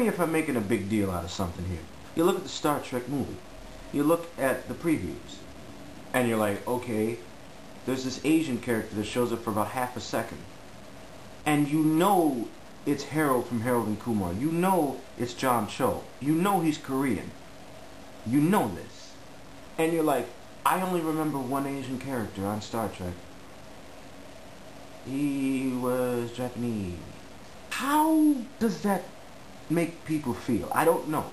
me if I'm making a big deal out of something here. You look at the Star Trek movie. You look at the previews. And you're like, okay, there's this Asian character that shows up for about half a second. And you know it's Harold from Harold and Kumar. You know it's John Cho. You know he's Korean. You know this. And you're like, I only remember one Asian character on Star Trek. He was Japanese. How does that make people feel? I don't know.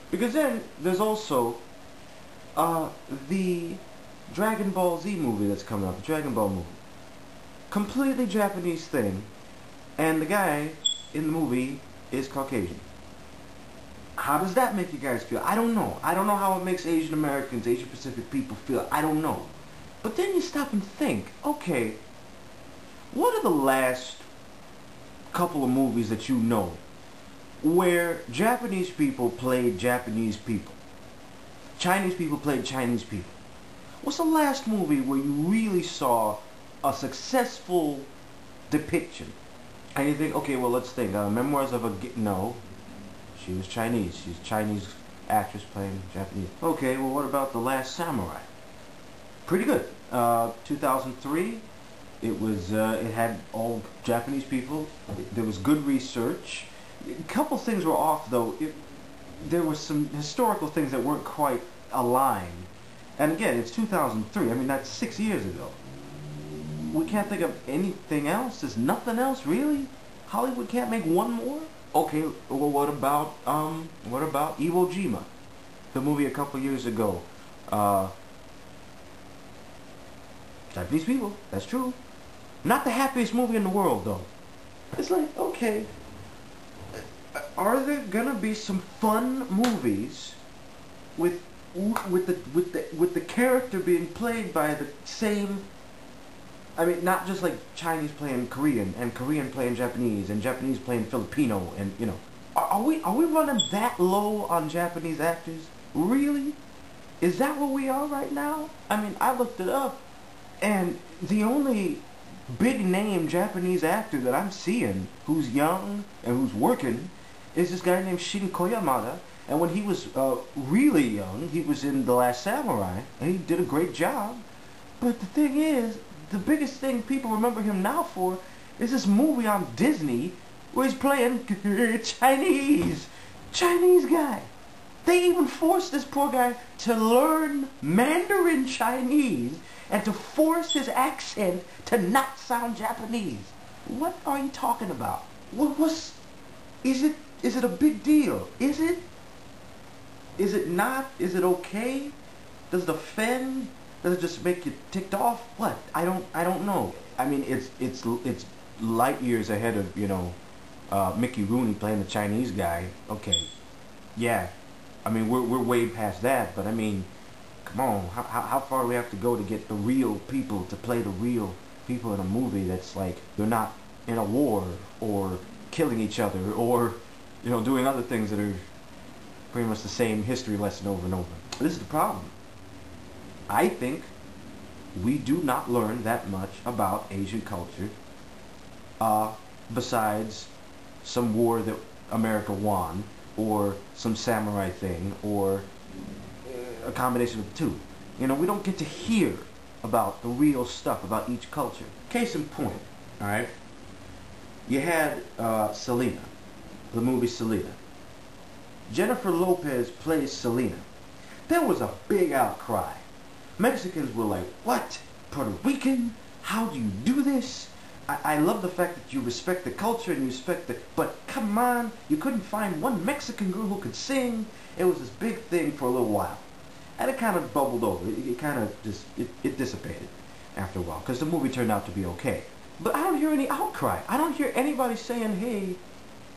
Because then there's also the Dragon Ball Z movie that's coming up, the Dragon Ball movie. Completely Japanese thing, and the guy in the movie is Caucasian. How does that make you guys feel? I don't know. I don't know how it makes Asian Americans, Asian Pacific people feel. I don't know. But then you stop and think, okay, what are the last couple of movies that you know where Japanese people played Japanese people? Chinese people played Chinese people. What's the last movie where you really saw a successful depiction? And you think, okay, well, let's think. Memoirs of a... No. She was Chinese. She's a Chinese actress playing Japanese. Okay, well, what about The Last Samurai? Pretty good. 2003. It was, it had all Japanese people. There was good research. A couple things were off, though. There were some historical things that weren't quite aligned. And again, it's 2003. I mean, that's 6 years ago. We can't think of anything else? There's nothing else, really? Hollywood can't make one more? Okay, well, what about Iwo Jima? The movie a couple years ago. Japanese people, that's true. Not the happiest movie in the world, though. It's like, okay, are there gonna be some fun movies with the character being played by the same? I mean, not just like Chinese playing Korean and Korean playing Japanese and Japanese playing Filipino, and you know, are we running that low on Japanese actors? Really? Is that where we are right now? I mean, I looked it up, and the only big name Japanese actor that I'm seeing who's young and who's working is this guy named Shin Koyamada. And when he was really young, he was in The Last Samurai, and he did a great job. But the thing is, the biggest thing people remember him now for is this movie on Disney where he's playing Chinese guy. They even forced this poor guy to learn Mandarin Chinese and to force his accent to not sound Japanese. What are you talking about? Is it a big deal? Is it? Is it not? Is it okay? Does it offend? Does it just make you ticked off? What? I don't know. I mean, it's light years ahead of, you know, Mickey Rooney playing the Chinese guy. Okay, yeah. I mean, we're way past that. But I mean, come on. How far do we have to go to get the real people to play the real people in a movie that's like they're not in a war or killing each other or, you know, doing other things that are pretty much the same history lesson over and over. This is the problem. I think we do not learn that much about Asian culture besides some war that America won or some samurai thing or a combination of the two. You know, we don't get to hear about the real stuff about each culture. Case in point, alright? You had Selena, the movie Selena. Jennifer Lopez plays Selena. There was a big outcry. Mexicans were like, what? Puerto Rican? How do you do this? I love the fact that you respect the culture and you respect the... But come on, you couldn't find one Mexican girl who could sing. It was this big thing for a little while. And it kind of bubbled over. It kind of just... It dissipated after a while. Because the movie turned out to be okay. But I don't hear any outcry. I don't hear anybody saying, hey,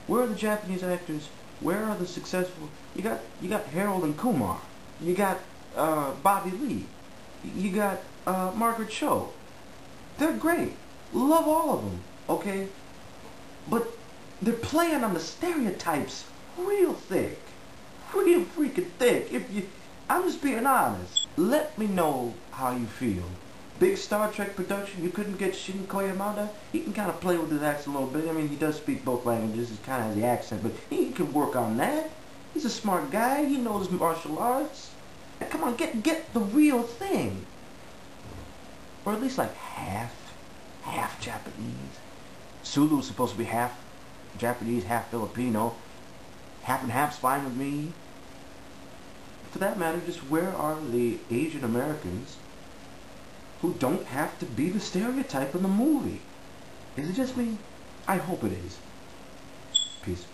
where are the Japanese actors? Where are the successful... You got Harold and Kumar. You got Bobby Lee. You got Margaret Cho. They're great. Love all of them, okay? But they're playing on the stereotypes real thick. Real freaking thick. I'm just being honest. Let me know how you feel big Star Trek production, you couldn't get Shin Koyamada? He can kind of play with his accent a little bit. I mean, he does speak both languages. He kind of has the accent, but he can work on that. He's a smart guy. He knows martial arts. Come on, get the real thing. Or at least like half Japanese. Sulu's supposed to be half Japanese, half Filipino. Half and half's fine with me. For that matter, just where are the Asian Americans who don't have to be the stereotype in the movie? Is it just me? I hope it is. Peace.